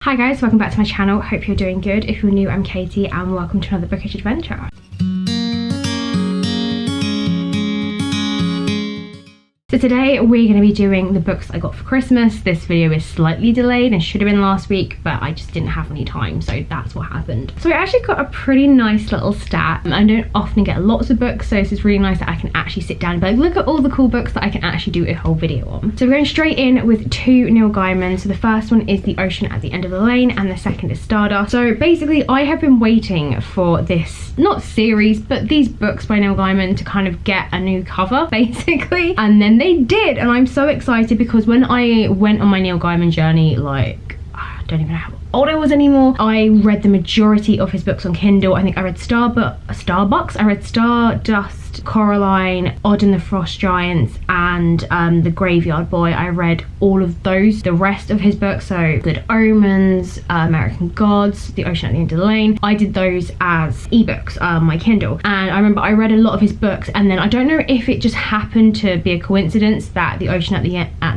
Hi guys, welcome back to my channel. Hope you're doing good. If you're new, I'm Katie and welcome to another bookish adventure. So today we're going to be doing the books I got for Christmas. This video is slightly delayed and should have been last week, but I just didn't have any time, so that's what happened. So I actually got a pretty nice little stat. I don't often get lots of books, so this is really nice that I can actually sit down and be like, look at all the cool books that I can actually do a whole video on. So we're going straight in with two Neil Gaiman. So the first one is The Ocean at the End of the Lane and the second is Stardust. So basically I have been waiting for this, not series, but these books by Neil Gaiman to kind of get a new cover basically, and then they did, and I'm so excited because when I went on my Neil Gaiman journey, like, I don't even know how old I was anymore, I read the majority of his books on Kindle. I think I read Starbucks, I read Stardust, Coraline, Odd and the Frost Giants, and The Graveyard Boy. I read all of those. The rest of his books, so Good Omens, American Gods, The Ocean at the End of the Lane, I did those as ebooks on my Kindle. And I remember I read a lot of his books, and then I don't know if it just happened to be a coincidence that The Ocean at the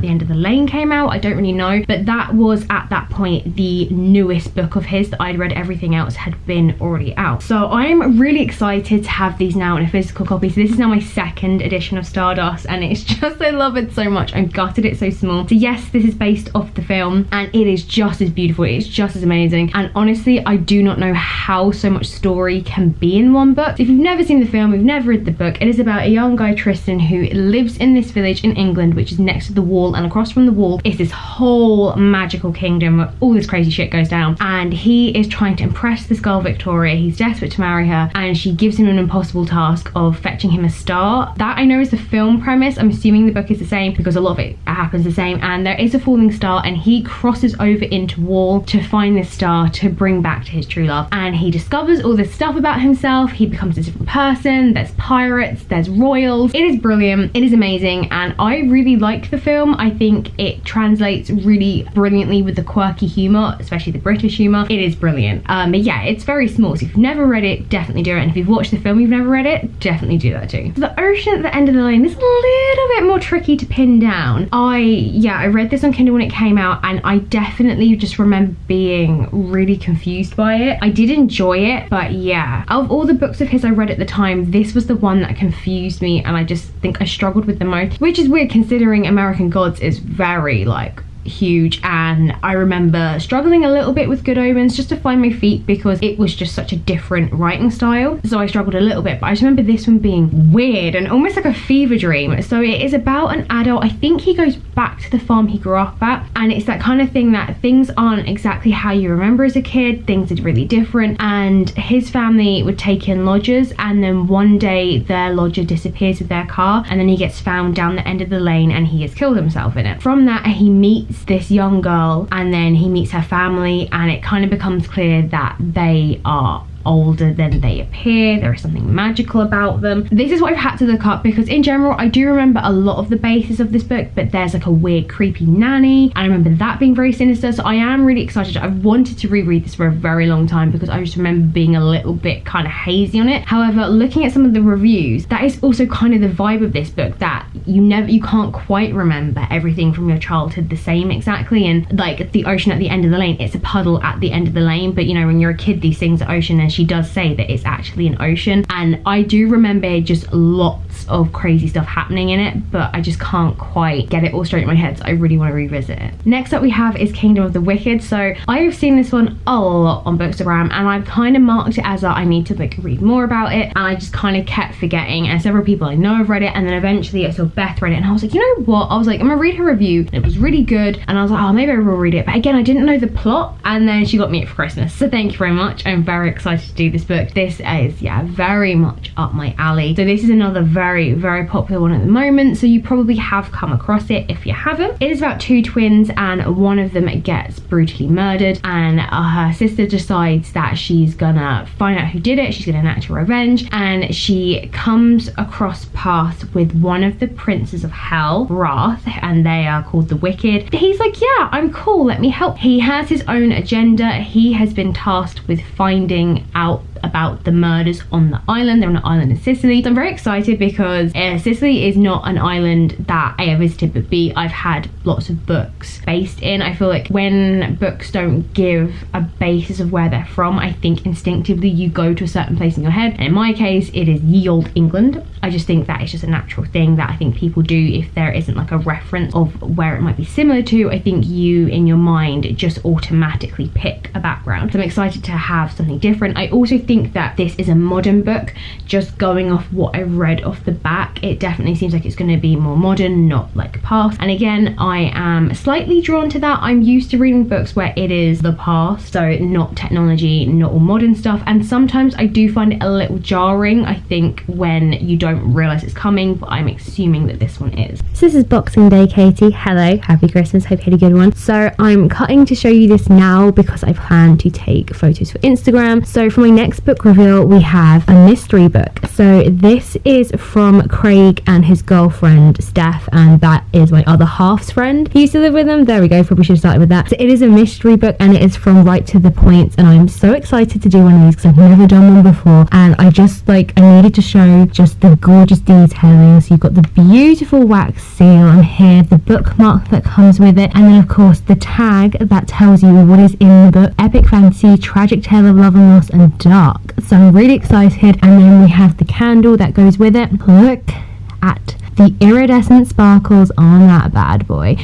End of the Lane came out. I don't really know, but that was at that point the newest book of his that I'd read. Everything else had been already out. So I'm really excited to have these now in a physical copy. So this is now my second edition of Stardust, and it's just, I love it so much. I'm gutted it's so small. So yes, this is based off the film and it is just as beautiful, it's just as amazing, and honestly I do not know how so much story can be in one book. So if you've never seen the film, you've never read the book, it is about a young guy, Tristan, who lives in this village in England which is next to the wall, and across from the wall is this whole magical kingdom where all this crazy shit goes down, and he is trying to impress this girl Victoria. He's desperate to marry her and she gives him an impossible task of fetching him a star. That I know is the film premise. I'm assuming the book is the same because a lot of it happens the same, and there is a falling star and he crosses over into wall to find this star to bring back to his true love, and he discovers all this stuff about himself. He becomes a different person. There's pirates, there's royals. It is brilliant, it is amazing, and I really like the film. I think it translates really brilliantly with the quirky humor, especially the British humor. It is brilliant. But yeah, it's very small, so if you've never read it, definitely do it, and if you've watched the film, you've never read it, definitely do that too. So The Ocean at the End of the Lane is a little bit more tricky to pin down. I read this on Kindle when it came out, and I definitely just remember being really confused by it. I did enjoy it, but yeah, out of all the books of his I read at the time, this was the one that confused me, and I just think I struggled with the most, which is weird considering American Gods is very like huge, and I remember struggling a little bit with Good Omens just to find my feet because it was just such a different writing style, so I struggled a little bit. But I just remember this one being weird and almost like a fever dream. So it is about an adult. I think he goes back to the farm he grew up at, and it's that kind of thing that things aren't exactly how you remember as a kid. Things are really different, and his family would take in lodgers, and then one day their lodger disappears with their car, and then he gets found down the end of the lane and he has killed himself in it. From that he meets this young girl, and then he meets her family, and it kind of becomes clear that they are older than they appear. There is something magical about them. This is what I've had to look up because in general I do remember a lot of the basis of this book, but there's like a weird creepy nanny, and I remember that being very sinister. So I am really excited. I've wanted to reread this for a very long time because I just remember being a little bit kind of hazy on it. However, looking at some of the reviews, that is also kind of the vibe of this book, that you can't quite remember everything from your childhood the same exactly. And like The Ocean at the End of the Lane, it's a puddle at the end of the lane, but you know, when you're a kid these things are ocean, and she does say that it's actually an ocean, and I do remember just lots of crazy stuff happening in it, but I just can't quite get it all straight in my head, so I really want to revisit it. Next up we have is Kingdom of the Wicked. So I have seen this one a lot on Bookstagram, and I've kind of marked it as I need to like read more about it, and I just kind of kept forgetting, and several people I know have read it, and then eventually I saw Beth read it, and I was like, you know what, I was like, I'm gonna read her review, and it was really good, and I was like, oh, maybe I will read it. But again, I didn't know the plot, and then she got me it for Christmas, so thank you very much. I'm very excited to do this book. This is, yeah, very much up my alley. So this is another very, very popular one at the moment, so you probably have come across it if you haven't. It is about two twins, and one of them gets brutally murdered, and her sister decides that she's gonna find out who did it. She's gonna enact her revenge, and she comes across paths with one of the princes of hell, Wrath, and they are called the Wicked. He's like, yeah, I'm cool, let me help. He has his own agenda. He has been tasked with finding out about the murders on the island. They're on an island in Sicily. So I'm very excited because Sicily is not an island that A, I visited, but B, I've had lots of books based in. I feel like when books don't give a basis of where they're from, I think instinctively you go to a certain place in your head, and in my case it is ye old England. I just think that it's just a natural thing that I think people do if there isn't like a reference of where it might be similar to. I think you in your mind just automatically pick a background. So I'm excited to have something different. I also think that this is a modern book. Just going off what I read off the back, it definitely seems like it's going to be more modern, not like past. And again, I am slightly drawn to that. I'm used to reading books where it is the past, so not technology, not all modern stuff, and sometimes I do find it a little jarring, I think, when you don't realize it's coming, but I'm assuming that this one is. So this is Boxing Day, Katie. Hello, happy Christmas, hope you had a good one. So I'm cutting to show you this now because I plan to take photos for Instagram. So for my next book reveal, we have a mystery book. So this is from Craig and his girlfriend Steph, and that is my other half's friend. He used to live with them. There we go, probably should have started with that. So it is a mystery book and it is from Right to the Point, and I'm so excited to do one of these because I've never done one before, and I needed to show just the gorgeous detailing. So you've got the beautiful wax seal on here, the bookmark that comes with it, and then of course the tag that tells you what is in the book: epic fantasy, tragic tale of love and loss, and dark. So I'm really excited. And then we have the candle that goes with it. Look at the iridescent sparkles on that bad boy.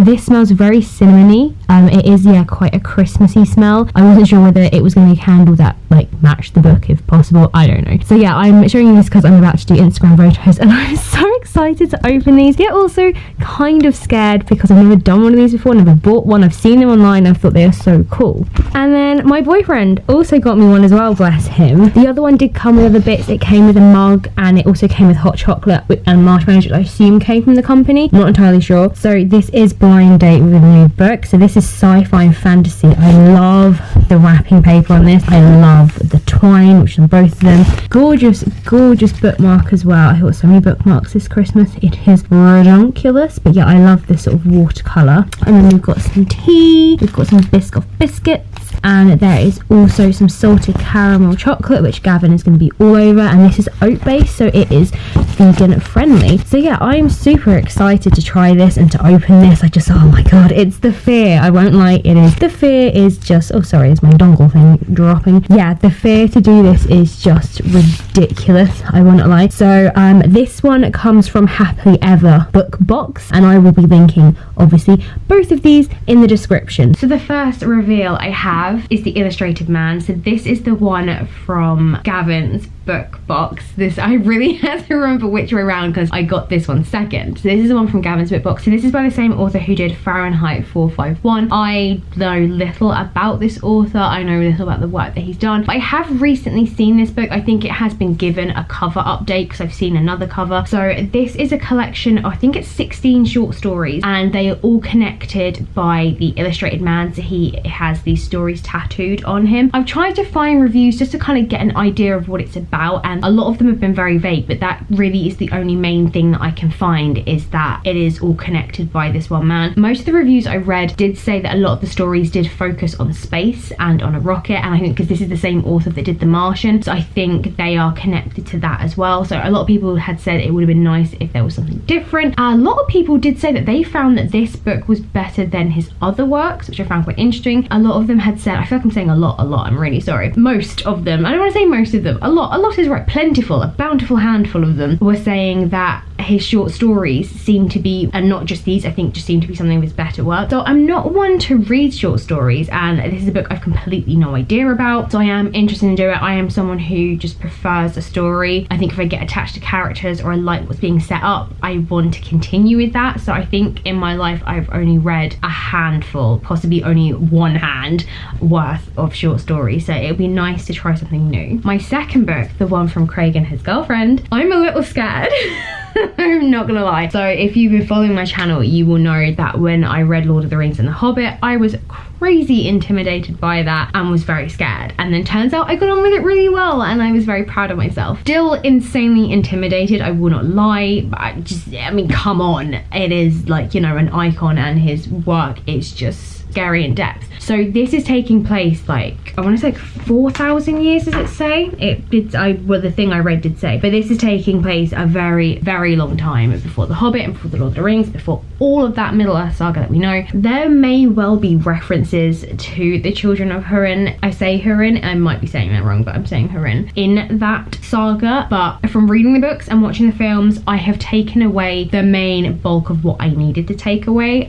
This smells very cinnamony. It is, yeah, quite a Christmassy smell. I wasn't sure whether it was going to be a candle that like matched the book if possible. I don't know. So yeah, I'm showing you this because I'm about to do Instagram photos and I'm so excited to open these, yet also kind of scared because I've never done one of these before, never bought one. I've seen them online, I've thought they are so cool. And then my boyfriend also got me one as well, bless him. The other one did come with other bits. It came with a mug and it also came with hot chocolate and marshmallows, which I assume came from the company. I'm not entirely sure. So this is Blind Date with a New Book. So this is sci-fi and fantasy. I love the wrapping paper on this. I love the twine, which is on both of them. Gorgeous, gorgeous bookmark as well. I got so many bookmarks this Christmas. It is ridiculous. But yeah, I love this sort of watercolour. And then we've got some tea. We've got some Biscoff biscuits. And there is also some salted caramel chocolate, which Gavin is going to be all over. And this is oat based, so it is vegan friendly. So yeah, I am super excited to try this and to open this. Oh my god, it's the fear. I won't lie, it is. The fear is just, oh sorry, is my dongle thing dropping? Yeah, the fear to do this is just ridiculous. I won't lie. So this one comes from Happily Ever Book Box, and I will be linking, obviously, both of these in the description. So the first reveal I have is the Illustrated Man. So this is the one from Gavin's book box. This, I really had to remember which way around because I got this one second. So this is the one from Gavin's book box. So this is by the same author who did Fahrenheit 451. I know little about this author. I know little about the work that he's done, but I have recently seen this book. I think it has been given a cover update because I've seen another cover. So this is a collection, I think it's 16 short stories, and they are all connected by the Illustrated Man. So he has these stories tattooed on him. I've tried to find reviews just to kind of get an idea of what it's about, and a lot of them have been very vague, but that really is the only main thing that I can find, is that it is all connected by this one man. Most of the reviews I read did say that a lot of the stories did focus on space and on a rocket, and I think because this is the same author that did The Martian, so I think they are connected to that as well. So a lot of people had said it would have been nice if there was something different. A lot of people did say that they found that this book was better than his other works, which I found quite interesting. A lot of them had said, I feel like I'm saying a lot, I'm really sorry. Most of them, I don't want to say most of them, a lot is right, plentiful, a bountiful handful of them were saying that his short stories seem to be, and not just these, I think just seem to be something of his better work. So I'm not one to read short stories, and this is a book I've completely no idea about, so I am interested in doing it. I am someone who just prefers a story. I think if I get attached to characters or I like what's being set up, I want to continue with that. So I think in my life I've only read a handful, possibly only one hand worth of short stories, so it would be nice to try something new. My second book, the one from Craig and his girlfriend, I'm a little scared. I'm not gonna lie. So if you've been following my channel, you will know that when I read Lord of the Rings and The Hobbit, I was crazy intimidated by that and was very scared, and then turns out I got on with it really well and I was very proud of myself. Still insanely intimidated, I will not lie, but I mean, come on, it is like, you know, an icon, and his work is just scary in depth. So this is taking place like, I want to say like 4,000 years, does it say? Well, the thing I read did say, but this is taking place a very, very long time before The Hobbit and before The Lord of the Rings, before all of that Middle Earth saga that we know. There may well be references to the children of Húrin. I say Húrin, I might be saying that wrong, but I'm saying Húrin in that saga. But from reading the books and watching the films, I have taken away the main bulk of what I needed to take away.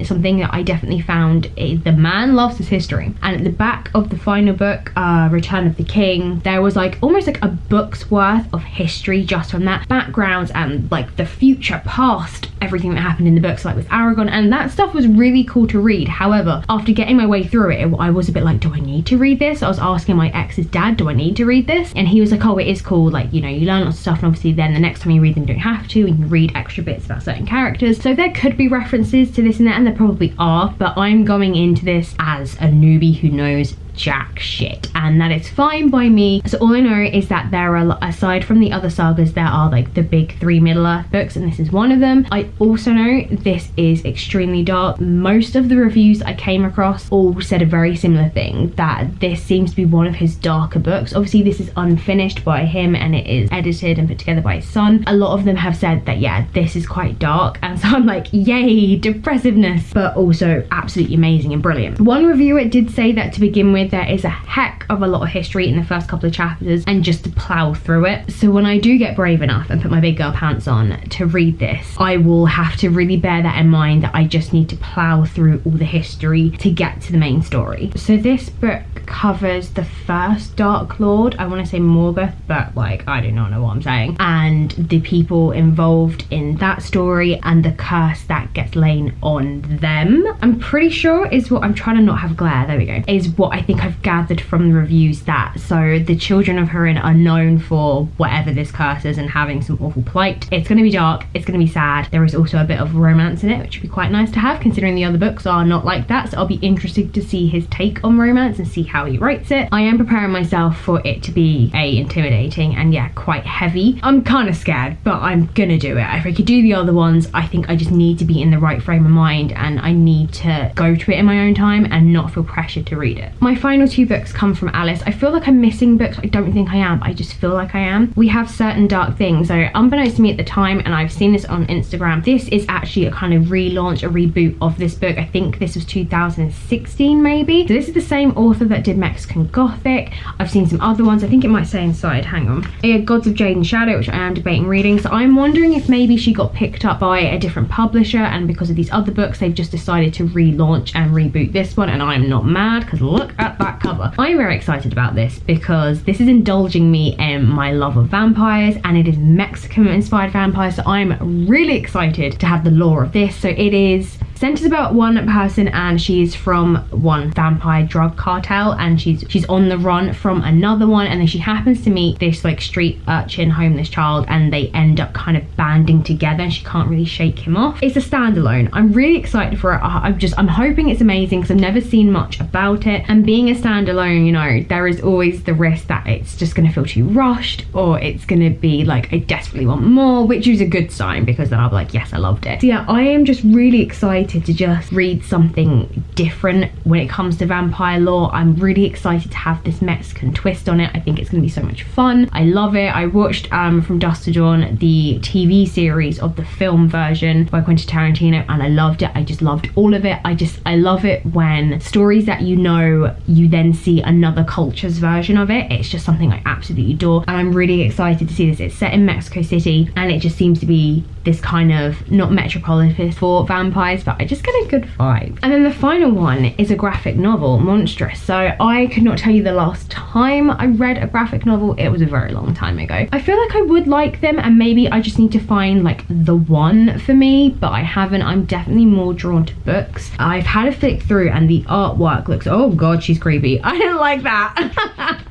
Something that I definitely found is the man loves his history. And at the back of the final book, Return of the King, there was like almost like a book's worth of history just from that, backgrounds and like the future, past, everything that happened in the books, like with Aragon, and that stuff was really cool to read. However, after getting my way through it, I was a bit like, do I need to read this? I was asking my ex's dad, do I need to read this? And he was like, oh, it is cool, like, you know, you learn lots of stuff, and obviously then the next time you read them you don't have to, and you read extra bits about certain characters. So there could be references to this and that, and there probably are, but I'm going into this as a newbie who knows jack shit, and that is fine by me. So all I know is that there are, aside from the other sagas, there are like the big 3 Middle Earth books, and this is one of them. I also know this is extremely dark. Most of the reviews I came across all said a very similar thing, that this seems to be one of his darker books. Obviously this is unfinished by him and it is edited and put together by his son. A lot of them have said that, yeah, this is quite dark, and so I'm like, yay, depressiveness, but also absolutely amazing and brilliant. One reviewer did say that to begin with, there is a heck of a lot of history in the first couple of chapters, and just to plow through it. So when I do get brave enough and put my big girl pants on to read this, I will have to really bear that in mind, that I just need to plow through all the history to get to the main story. So this book covers the first Dark Lord, I want to say Morgoth, but like, I do not know what I'm saying, and the people involved in that story and the curse that gets laid on them. I'm pretty sure is what, I'm trying to not have glare, there we go, is what I think I've gathered from the reviews, that so the children of Húrin are known for whatever this curse is and having some awful plight. It's going to be dark, it's going to be sad. There is also a bit of romance in it, which would be quite nice to have, considering the other books are not like that. So I'll be interested to see his take on romance and see how he writes it. I am preparing myself for it to be intimidating and yeah, quite heavy. I'm kind of scared, but I'm gonna do it. If I could do the other ones, I think I just need to be in the right frame of mind, and I need to go to it in my own time and not feel pressured to read it. My final 2 books come from Alice. I feel like I'm missing books. I don't think I am. I just feel like I am. We have certain dark things. So unbeknownst to me at the time, and I've seen this on Instagram, this is actually a kind of relaunch, a reboot of this book. I think this was 2016 maybe. So this is the same author that did Mexican Gothic. I've seen some other ones. I think it might say inside, hang on. Yeah, Gods of Jade and Shadow, which I am debating reading. So I'm wondering if maybe she got picked up by a different publisher, and because of these other books, they've just decided to relaunch and reboot this one, and I'm not mad because look at that cover. I'm very excited about this because this is indulging me in my love of vampires, and it is Mexican inspired vampires, so I'm really excited to have the lore of this. So it is centers about one person, and she's from one vampire drug cartel, and she's on the run from another one, and then she happens to meet this like street urchin homeless child, and they end up kind of banding together, and she can't really shake him off. It's a standalone. I'm really excited for it. I'm hoping it's amazing because I've never seen much about it, and being a standalone, you know, there is always the risk that it's just going to feel too rushed, or it's going to be like I desperately want more, which is a good sign because then I'll be like, yes, I loved it. So yeah, I am just really excited to just read something different when it comes to vampire lore. I'm really excited to have this Mexican twist on it. I think it's going to be so much fun. I love it. I watched From Dusk to Dawn, the TV series of the film version by Quentin Tarantino, and I loved it. I just loved all of it. I love it when stories that you know, you then see another culture's version of it. It's just something I absolutely adore, and I'm really excited to see this. It's set in Mexico City, and it just seems to be this kind of, not metropolis for vampires, but I just get a good vibe. And then the final one is a graphic novel, Monstrous. So I could not tell you the last time I read a graphic novel. It was a very long time ago. I feel like I would like them, and maybe I just need to find like the one for me, but I haven't. I'm definitely more drawn to books. I've had a flick through, and the artwork looks, oh god, she's creepy. I didn't like that.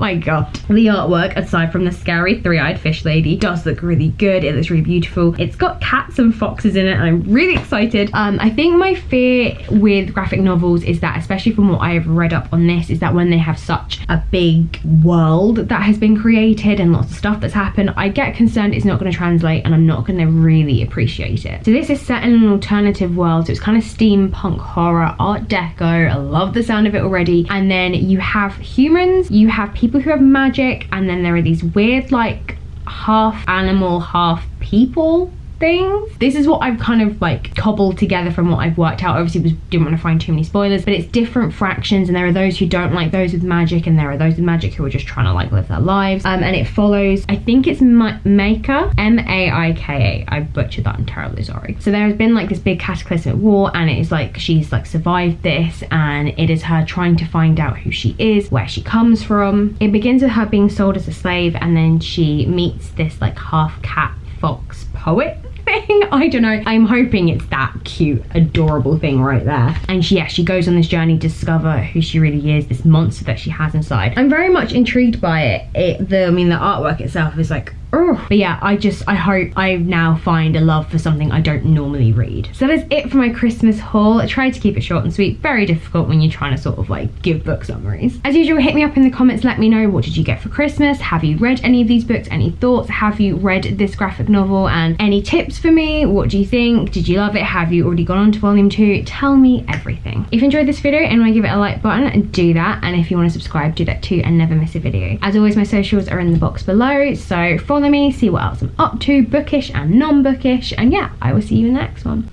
my god. The artwork, aside from the scary three-eyed fish lady, does look really good. It looks really beautiful. It's got cats and foxes in it, and I'm really excited. I think my fear with graphic novels is that, especially from what I've read up on this, is that when they have such a big world that has been created and lots of stuff that's happened, I get concerned it's not going to translate and I'm not going to really appreciate it. So this is set in an alternative world, so it's kind of steampunk horror, art deco. I love the sound of it already. And then you have humans, you have people who have magic, and then there are these weird like half animal, half people things. This is what I've kind of like cobbled together from what I've worked out. Obviously didn't want to find too many spoilers, but it's different fractions, and there are those who don't like those with magic, and there are those with magic who are just trying to like live their lives. And it follows, I think it's Maika, M-A-I-K-A. I butchered that, I'm terribly sorry. So there has been like this big cataclysmic war, and it is like she's like survived this, and it is her trying to find out who she is, where she comes from. It begins with her being sold as a slave, and then she meets this like half cat fox poet thing. I don't know. I'm hoping it's that cute, adorable thing right there. And she goes on this journey to discover who she really is, this monster that she has inside. I'm very much intrigued by it. The artwork itself is like, oh. But yeah, I hope I now find a love for something I don't normally read. So that is it for my Christmas haul. I tried to keep it short and sweet. Very difficult when you're trying to sort of like give book summaries. As usual, hit me up in the comments, let me know, what did you get for Christmas? Have you read any of these books? Any thoughts? Have you read this graphic novel? And any tips for me? What do you think? Did you love it? Have you already gone on to volume 2? Tell me everything. If you enjoyed this video and want to give it a like button, do that. And if you want to subscribe, do that too and never miss a video. As always, my socials are in the box below, so follow me, see what else I'm up to, bookish and non-bookish, and yeah, I will see you in the next one.